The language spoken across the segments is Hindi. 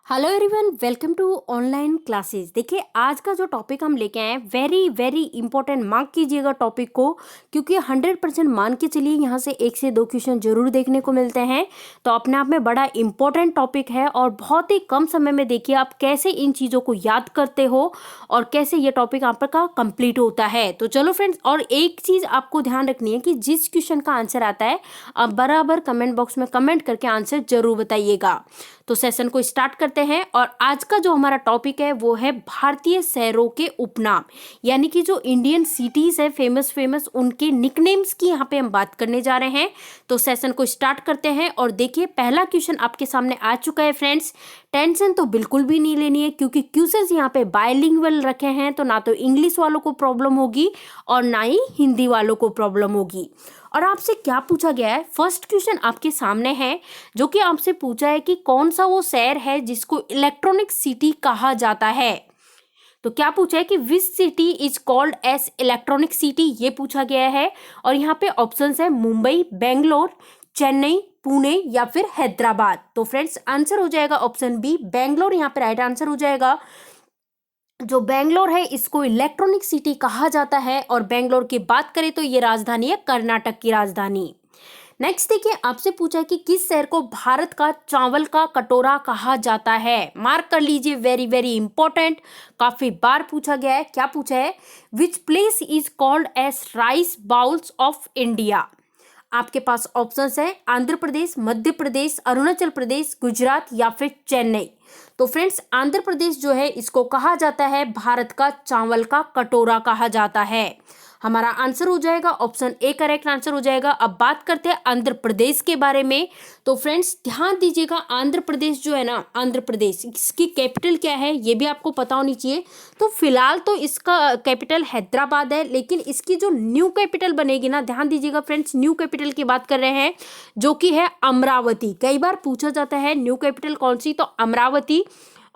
Hello everyone, welcome to online classes. देखिए, आज का जो टॉपिक हम लेके आए हैं वेरी वेरी इंपॉर्टेंट। मार्क कीजिएगा टॉपिक को, क्योंकि 100% मान के चलिए यहाँ से 1 से 2 क्वेश्चन जरूर देखने को मिलते हैं। तो अपने आप में बड़ा इंपॉर्टेंट टॉपिक है और बहुत ही कम समय में देखिए आप कैसे इन चीज़ों को याद करते हो और कैसे ये टॉपिक आपका कंप्लीट होता है। तो चलो फ्रेंड्स, और एक चीज़ आपको ध्यान रखनी है कि जिस क्वेश्चन का आंसर आता है आप बराबर कमेंट बॉक्स में कमेंट करके आंसर जरूर बताइएगा। तो सेशन को स्टार्ट करते हैं और आज का जो हमारा टॉपिक है वो है भारतीय शहरों के उपनाम, यानी कि जो इंडियन सिटीज है फेमस फेमस उनके निकनेम्स की यहाँ पे हम बात करने जा रहे हैं। तो सेशन को स्टार्ट करते हैं और देखिए पहला क्वेश्चन आपके सामने आ चुका है फ्रेंड्स। टेंशन तो बिल्कुल भी नहीं लेनी है, क्योंकि क्वेश्चंस यहाँ पे बायलिंगुअल रखे हैं, तो ना तो इंग्लिश वालों को प्रॉब्लम होगी और ना ही हिंदी वालों को प्रॉब्लम होगी। और आपसे क्या पूछा गया है, फर्स्ट क्वेश्चन आपके सामने है जो कि आपसे पूछा है कि कौन सा वो शहर है जिसको इलेक्ट्रॉनिक सिटी कहा जाता है। तो क्या पूछा है कि which city is called as electronic city, ये पूछा गया है। और यहाँ पे ऑप्शंस है मुंबई, बेंगलोर, चेन्नई, पुणे या फिर हैदराबाद। तो फ्रेंड्स आंसर हो जाएगा ऑप्शन बी, बेंगलोर यहाँ पे राइट आंसर हो जाएगा। जो बेंगलोर है इसको इलेक्ट्रॉनिक सिटी कहा जाता है और बेंगलोर की बात करें तो ये राजधानी है कर्नाटक की राजधानी। नेक्स्ट देखिए, आपसे पूछा है कि किस शहर को भारत का चावल का कटोरा कहा जाता है। मार्क कर लीजिए, वेरी वेरी इंपॉर्टेंट, काफी बार पूछा गया है। क्या पूछा है, which place is called as rice bowls of India. आपके पास ऑप्शंस है आंध्र प्रदेश, मध्य प्रदेश, अरुणाचल प्रदेश, गुजरात या फिर चेन्नई। तो फ्रेंड्स आंध्र प्रदेश जो है इसको कहा जाता है भारत का चावल का कटोरा कहा जाता है। हमारा आंसर हो जाएगा ऑप्शन ए करेक्ट आंसर हो जाएगा। अब बात करते हैं आंध्र प्रदेश के बारे में। तो फ्रेंड्स ध्यान दीजिएगा, आंध्र प्रदेश जो है ना, आंध्र प्रदेश इसकी कैपिटल क्या है ये भी आपको पता होनी चाहिए। तो फिलहाल तो इसका कैपिटल हैदराबाद है, लेकिन इसकी जो न्यू कैपिटल बनेगी ना, ध्यान दीजिएगा फ्रेंड्स, न्यू कैपिटल की बात कर रहे हैं जो कि है अमरावती। कई बार पूछा जाता है न्यू कैपिटल कौन सी, तो अमरावती।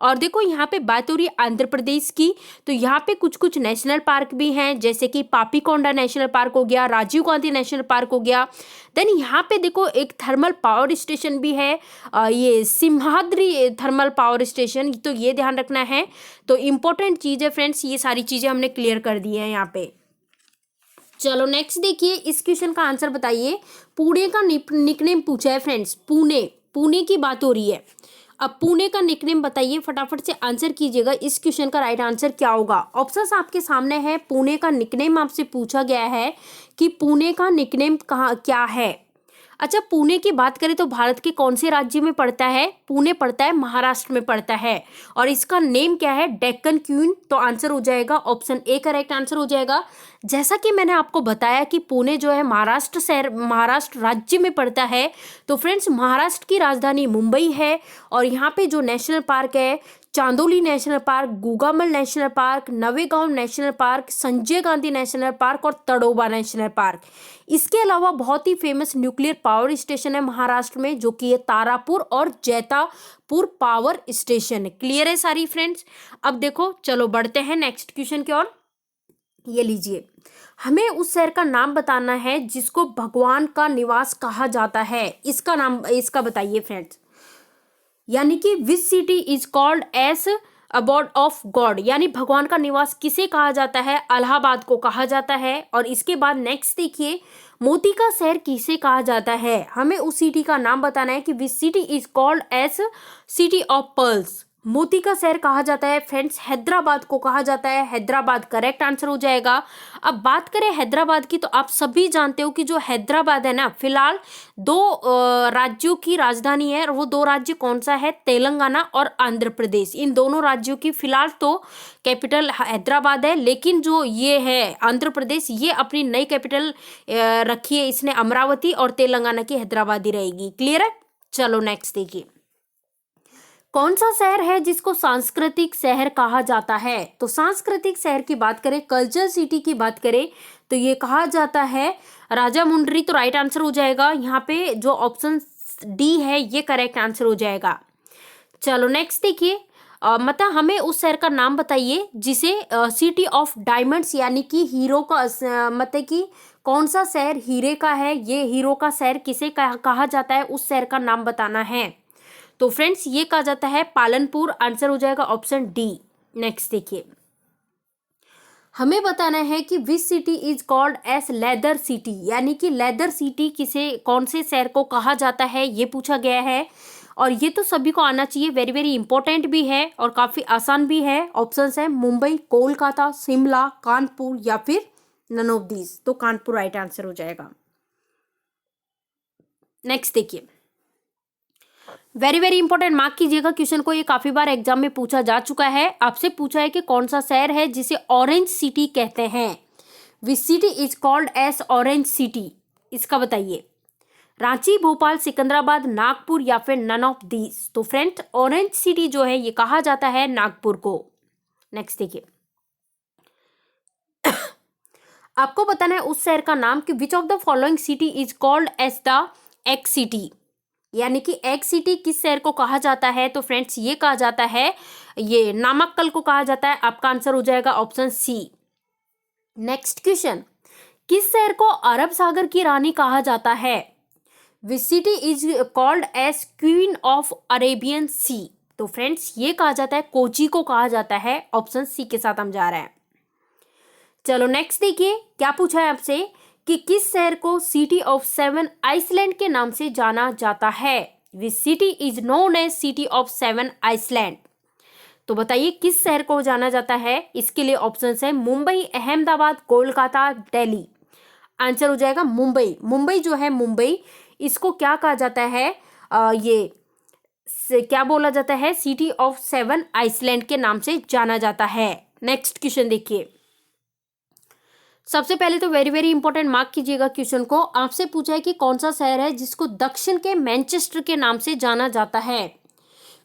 और देखो यहाँ पे बात हो रही है आंध्र प्रदेश की, तो यहाँ पे कुछ कुछ नेशनल पार्क भी हैं, जैसे कि पापीकोंडा नेशनल पार्क हो गया, राजीव गांधी नेशनल पार्क हो गया। देन यहाँ पे देखो एक थर्मल पावर स्टेशन भी है, ये सिम्हाद्री थर्मल पावर स्टेशन, तो ये ध्यान रखना है। तो इंपॉर्टेंट चीज़ है फ्रेंड्स, ये सारी चीज़ें हमने क्लियर कर दी है यहाँ पे। चलो नेक्स्ट देखिए, इस क्वेश्चन का आंसर बताइए। पुणे का निकनेम पूछा है फ्रेंड्स, पुणे, पुणे की बात हो रही है। अब पुणे का निकनेम बताइए, फटाफट से आंसर कीजिएगा, इस क्वेश्चन का राइट आंसर क्या होगा। ऑप्शंस आपके सामने है, पुणे का निकनेम आपसे पूछा गया है कि पुणे का निकनेम कहाँ क्या है। अच्छा, पुणे की बात करें तो भारत के कौन से राज्य में पड़ता है, पुणे पड़ता है महाराष्ट्र में पड़ता है। और इसका नेम क्या है, डेक्कन क्वीन। तो आंसर हो जाएगा ऑप्शन ए करेक्ट आंसर हो जाएगा। जैसा कि मैंने आपको बताया कि पुणे जो है महाराष्ट्र शहर, महाराष्ट्र राज्य में पड़ता है। तो फ्रेंड्स महाराष्ट्र की राजधानी मुंबई है और यहाँ पे जो नेशनल पार्क है, Chandoli national park, Gugamal national park, Navegaon national park, Sanjay Gandhi national park और तड़ोबा नेशनल पार्क। इसके अलावा बहुत ही फेमस न्यूक्लियर पावर स्टेशन है महाराष्ट्र में, जो कि है तारापुर और जैतापुर पावर स्टेशन। क्लियर है सारी फ्रेंड्स। अब देखो चलो बढ़ते हैं नेक्स्ट क्वेश्चन की ओर। ये लीजिए, हमें उस शहर का नाम बताना है जिसको भगवान का निवास कहा जाता है। इसका नाम इसका बताइए फ्रेंड्स, यानी कि which city is called as abode of god, यानी भगवान का निवास किसे कहा जाता है, इलाहाबाद को कहा जाता है। और इसके बाद नेक्स्ट देखिए, मोती का शहर किसे कहा जाता है। हमें उस सिटी का नाम बताना है कि which city is called as city of pearls. मोती का शहर कहा जाता है फ्रेंड्स, हैदराबाद को कहा जाता है। हैदराबाद करेक्ट आंसर हो जाएगा। अब बात करें हैदराबाद की, तो आप सभी जानते हो कि जो हैदराबाद है ना, फिलहाल 2 राज्यों की राजधानी है, और वो 2 राज्य कौन सा है, तेलंगाना और आंध्र प्रदेश। इन दोनों राज्यों की फिलहाल तो कैपिटल हैदराबाद है, लेकिन जो ये है आंध्र प्रदेश, ये अपनी नई कैपिटल रखी है इसने अमरावती, और तेलंगाना की हैदराबाद ही रहेगी। क्लियर है। चलो नेक्स्ट देखिए, कौन सा शहर है जिसको सांस्कृतिक शहर कहा जाता है। तो सांस्कृतिक शहर की बात करें, कल्चर सिटी की बात करें, तो ये कहा जाता है राजामुंड्री। तो राइट आंसर हो जाएगा यहाँ पे जो ऑप्शन डी है, ये करेक्ट आंसर हो जाएगा। चलो नेक्स्ट देखिए, मतलब हमें उस शहर का नाम बताइए जिसे सिटी ऑफ डायमंड्स, यानी कि हीरो का मतलब कि कौन सा शहर हीरे का है, ये हीरो का शहर किसे कहा जाता है, उस शहर का नाम बताना है। तो फ्रेंड्स ये कहा जाता है पालनपुर, आंसर हो जाएगा ऑप्शन डी। नेक्स्ट देखिए, हमें बताना है कि which city is called as leather city, यानी कि लेदर सिटी किसे, कौन से शहर को कहा जाता है, ये पूछा गया है। और ये तो सभी को आना चाहिए, वेरी वेरी इंपॉर्टेंट भी है और काफी आसान भी है। ऑप्शंस है मुंबई, कोलकाता, शिमला, कानपुर या फिर नन ऑफ दीज। तो कानपुर राइट आंसर हो जाएगा। नेक्स्ट देखिए, वेरी वेरी इंपॉर्टेंट, मार्क कीजिएगा क्वेश्चन को, ये काफी बार एग्जाम में पूछा जा चुका है। आपसे पूछा है कि कौन सा शहर है जिसे ऑरेंज सिटी कहते हैं, which city is called as orange city, इसका बताइए। रांची, भोपाल, सिकंदराबाद, नागपुर या फिर नन ऑफ दीज। तो फ्रेंड्स ऑरेंज सिटी जो है ये कहा जाता है नागपुर को। नेक्स्ट देखिए, आपको बताना है उस शहर का नाम कि which of the following city is called as the egg city, यानी कि एग सिटी किस शहर को कहा जाता है। तो फ्रेंड्स ये कहा जाता है, ये नामाक्कल को कहा जाता है। आपका आंसर हो जाएगा ऑप्शन सी। नेक्स्ट क्वेश्चन, किस शहर को अरब सागर की रानी कहा जाता है, which city is called as queen of Arabian sea. तो फ्रेंड्स ये कहा जाता है कोची को कहा जाता है। ऑप्शन सी के साथ हम जा रहे हैं। चलो नेक्स्ट देखिए, क्या पूछा है आपसे कि किस शहर को सिटी ऑफ 7 आइसलैंड के नाम से जाना जाता है, which city is known as city of 7 island. तो बताइए किस शहर को जाना जाता है। इसके लिए ऑप्शंस है मुंबई, अहमदाबाद, कोलकाता, दिल्ली। आंसर हो जाएगा मुंबई। मुंबई जो है, मुंबई इसको क्या कहा जाता है, क्या बोला जाता है, सिटी ऑफ 7 आइसलैंड के नाम से जाना जाता है। नेक्स्ट क्वेश्चन देखिए, सबसे पहले तो वेरी वेरी इंपॉर्टेंट, मार्क कीजिएगा क्वेश्चन को। आपसे पूछा है कि कौन सा शहर है जिसको दक्षिण के मैनचेस्टर के नाम से जाना जाता है,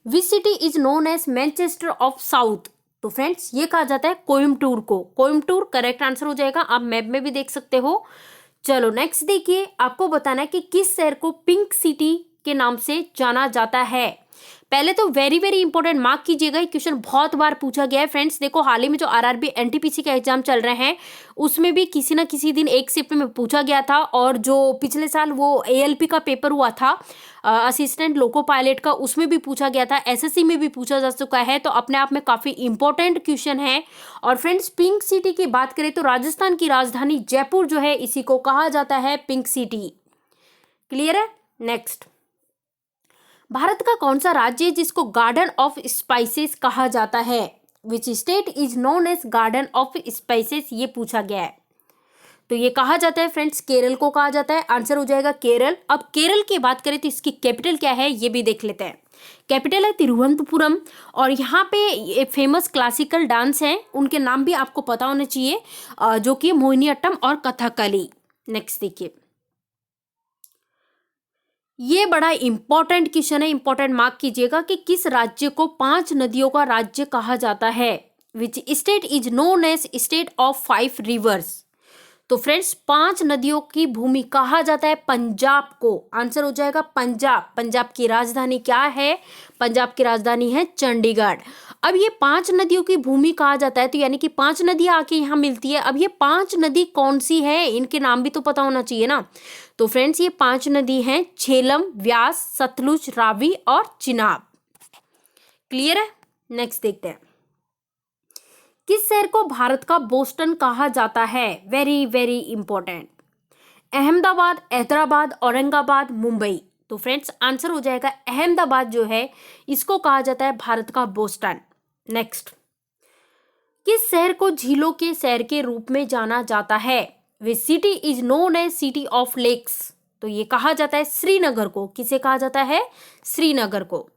which city is known as Manchester of south. तो फ्रेंड्स ये कहा जाता है कोयम्बटूर को। कोयम्बटूर करेक्ट आंसर हो जाएगा, आप मैप में भी देख सकते हो। चलो नेक्स्ट देखिए, आपको बताना है कि किस शहर को पिंक सिटी के नाम से जाना जाता है। पहले तो वेरी वेरी इंपॉर्टेंट, मार्क कीजिएगा, क्वेश्चन बहुत बार पूछा गया है। फ्रेंड्स देखो, हाल ही में जो आरआरबी एनटीपीसी का एग्जाम चल रहे हैं उसमें भी किसी ना किसी दिन एक शिफ्ट में पूछा गया था, और जो पिछले साल वो एएलपी का पेपर हुआ था असिस्टेंट लोको पायलट का, उसमें भी पूछा गया था, एसएससी में भी पूछा जा चुका है। तो अपने आप में काफी इंपॉर्टेंट क्वेश्चन है। और फ्रेंड्स पिंक सिटी की बात करें तो राजस्थान की राजधानी जयपुर जो है इसी को कहा जाता है पिंक सिटी। क्लियर है। नेक्स्ट, भारत का कौन सा राज्य है जिसको गार्डन ऑफ स्पाइसेस कहा जाता है, which state is known as garden of spices, ये पूछा गया है। तो ये कहा जाता है फ्रेंड्स केरल को कहा जाता है। आंसर हो जाएगा केरल। अब केरल की बात करें तो इसकी कैपिटल क्या है ये भी देख लेते हैं। कैपिटल है तिरुवनंतपुरम, और यहाँ पे फेमस क्लासिकल डांस हैं, उनके नाम भी आपको पता होने चाहिए, जो कि मोहिनीअट्टम और कथकली। नेक्स्ट देखिए, ये बड़ा इंपॉर्टेंट क्वेश्चन है, इंपॉर्टेंट मार्क कीजिएगा कि किस राज्य को 5 नदियों का राज्य कहा जाता है, which state is known as state of 5 rivers. तो फ्रेंड्स 5 नदियों की भूमि कहा जाता है पंजाब को। आंसर हो जाएगा पंजाब। पंजाब की राजधानी क्या है, पंजाब की राजधानी है चंडीगढ़। अब ये 5 नदियों की भूमि कहा जाता है, तो यानी कि 5 नदियां आके यहाँ मिलती है। अब ये 5 नदी कौन सी है, इनके नाम भी तो पता होना चाहिए ना। तो फ्रेंड्स ये 5 नदी हैं झेलम, व्यास, सतलुज, रावी और चिनाब। क्लियर है। नेक्स्ट देखते हैं, किस शहर को भारत का बोस्टन कहा जाता है, very very important. Ahmedabad, Hyderabad, Aurangabad, Mumbai. तो फ्रेंड्स आंसर हो जाएगा अहमदाबाद जो है इसको कहा जाता है भारत का बोस्टन। नेक्स्ट, किस शहर को झीलों के शहर के रूप में जाना जाता है, which city is known as city of lakes. तो ये कहा जाता है श्रीनगर को। किसे कहा जाता है, श्रीनगर को।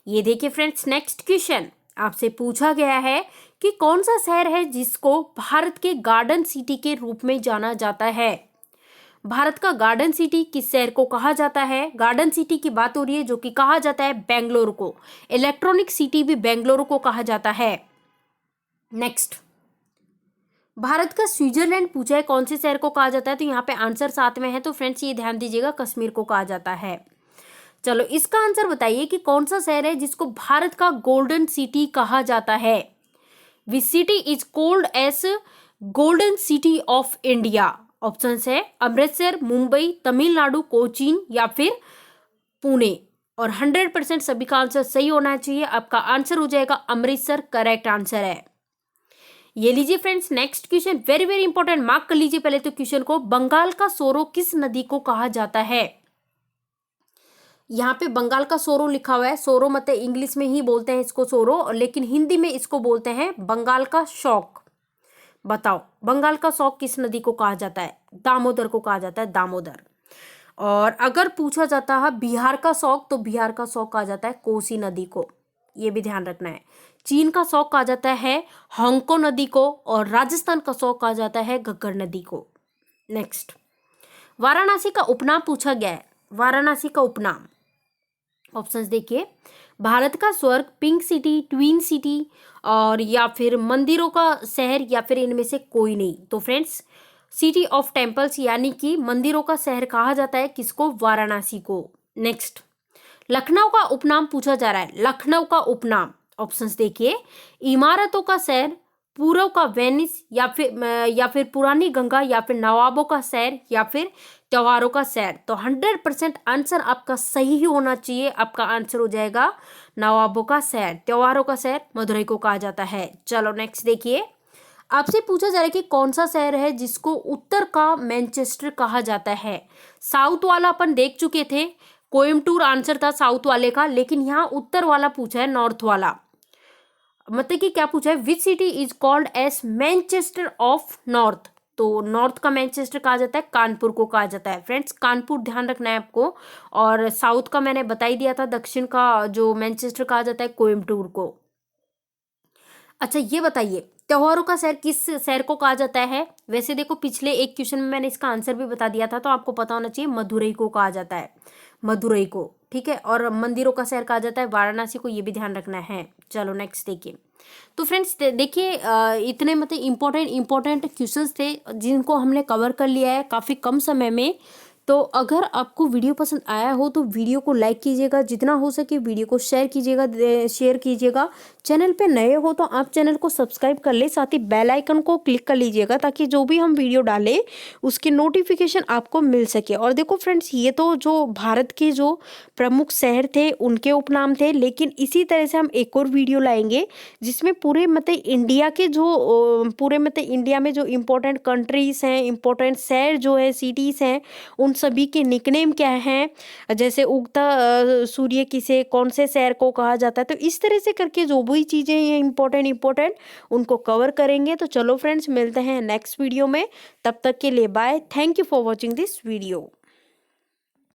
ये देखिए फ्रेंड्स, नेक्स्ट क्वेश्चन आपसे पूछा गया है कि कौन सा शहर है जिसको भारत के गार्डन सिटी के रूप में जाना जाता है। भारत का गार्डन सिटी किस शहर को कहा जाता है, गार्डन सिटी की बात हो रही है, जो कि कहा जाता है बेंगलुरु को। इलेक्ट्रॉनिक सिटी भी बेंगलुरु को कहा जाता है। नेक्स्ट, भारत का स्विट्जरलैंड पूछा है, कौन से शहर को कहा जाता है, तो यहाँ पे आंसर साथ में है। तो फ्रेंड्स ये ध्यान दीजिएगा, कश्मीर को कहा जाता है। चलो इसका आंसर बताइए कि कौन सा शहर है जिसको भारत का गोल्डन सिटी कहा जाता है, which city is called as golden city of India. Option है अमृतसर, मुंबई, तमिलनाडु, कोचीन या फिर पुणे। और 100% सभी का आंसर सही होना चाहिए। आपका आंसर हो जाएगा अमृतसर, करेक्ट आंसर है। ये लीजिए friends, next question very very important, mark कर लीजिए पहले तो क्वेश्चन को। बंगाल का सोरो किस नदी को कहा जाता है? यहाँ पे बंगाल का सोरो लिखा हुआ है। सोरो मतलब इंग्लिश में ही बोलते हैं इसको सोरो, लेकिन हिंदी में इसको बोलते हैं बंगाल का शौक। बताओ बंगाल का शौक किस नदी को कहा जाता है? दामोदर को कहा जाता है, दामोदर। और अगर पूछा जाता है बिहार का शौक, तो बिहार का शौक कहा जाता है कोसी नदी को, ये भी ध्यान रखना है। चीन का शौक कहा जाता है होंको नदी को, और राजस्थान का शौक कहा जाता है घग्गर नदी को। नेक्स्ट, वाराणसी का उपनाम पूछा गया है। वाराणसी का उपनाम, ऑप्शंस देखिए, भारत का स्वर्ग, पिंक सिटी, ट्विन सिटी, और या फिर मंदिरों का शहर, या फिर इनमें से कोई नहीं। तो फ्रेंड्स, सिटी ऑफ टेम्पल्स यानी कि मंदिरों का शहर कहा जाता है किसको? वाराणसी को। नेक्स्ट, लखनऊ का उपनाम पूछा जा रहा है। लखनऊ का उपनाम, ऑप्शंस देखिए, इमारतों का शहर, पूर्व का वेनिस, या फिर पुरानी गंगा, या फिर नवाबों का शहर, या फिर त्योहारों का शहर। तो 100% आंसर आपका सही ही होना चाहिए। आपका आंसर हो जाएगा नवाबों का शहर, त्योहारों का शहर मदुरई को कहा जाता है। चलो नेक्स्ट देखिए, आपसे पूछा जा रहा है कि कौन सा शहर है जिसको उत्तर का मैनचेस्टर कहा जाता है? साउथ वाला अपन देख चुके थे, कोयम्बटूर आंसर था साउथ वाले का, लेकिन यहाँ उत्तर वाला पूछा है, नॉर्थ वाला। मतलब कि क्या पूछा है, which city is called as Manchester of north? तो नॉर्थ का मैनचेस्टर कहा जाता है, कानपुर को कहा जाता है। फ्रेंड्स, कानपुर ध्यान रखना है आपको। और साउथ का मैंने बता ही दिया था, दक्षिण का जो मैनचेस्टर कहा जाता है कोयम्बटूर को। अच्छा ये बताइए, त्योहारों का शहर किस शहर को कहा जाता है? वैसे देखो, पिछले एक क्वेश्चन में मैंने इसका आंसर भी बता दिया था, तो आपको पता होना चाहिए, मदुरई को कहा जाता है, मदुरई को। ठीक है, और मंदिरों का शहर कहा जाता है वाराणसी को, ये भी ध्यान रखना है। चलो नेक्स्ट देखिए। तो फ्रेंड्स देखिए, इतने मतलब इंपॉर्टेंट क्वेश्चंस थे जिनको हमने कवर कर लिया है काफ़ी कम समय में। तो अगर आपको वीडियो पसंद आया हो तो वीडियो को लाइक कीजिएगा, जितना हो सके वीडियो को शेयर कीजिएगा। चैनल पे नए हो तो आप चैनल को सब्सक्राइब कर ले, साथ ही बेल आइकन को क्लिक कर लीजिएगा, ताकि जो भी हम वीडियो डालें उसकी नोटिफिकेशन आपको मिल सके। और देखो फ्रेंड्स, ये तो जो भारत के जो प्रमुख शहर थे उनके उपनाम थे, लेकिन इसी तरह से हम एक और वीडियो लाएंगे जिसमें पूरे मतलब इंडिया के जो पूरे मतलब इंडिया में जो इम्पोर्टेंट कंट्रीज हैं, इम्पोर्टेंट शहर जो है, सिटीज़ हैं, उन सभी के निकनेम क्या हैं, जैसे उगता सूर्य किसे, कौन से शहर को कहा जाता है। तो इस तरह से करके जो भी चीज़ें ये इम्पोर्टेंट उनको कवर करेंगे। तो चलो फ्रेंड्स, मिलते हैं नेक्स्ट वीडियो में, तब तक के लिए bye. Thank you for watching this video.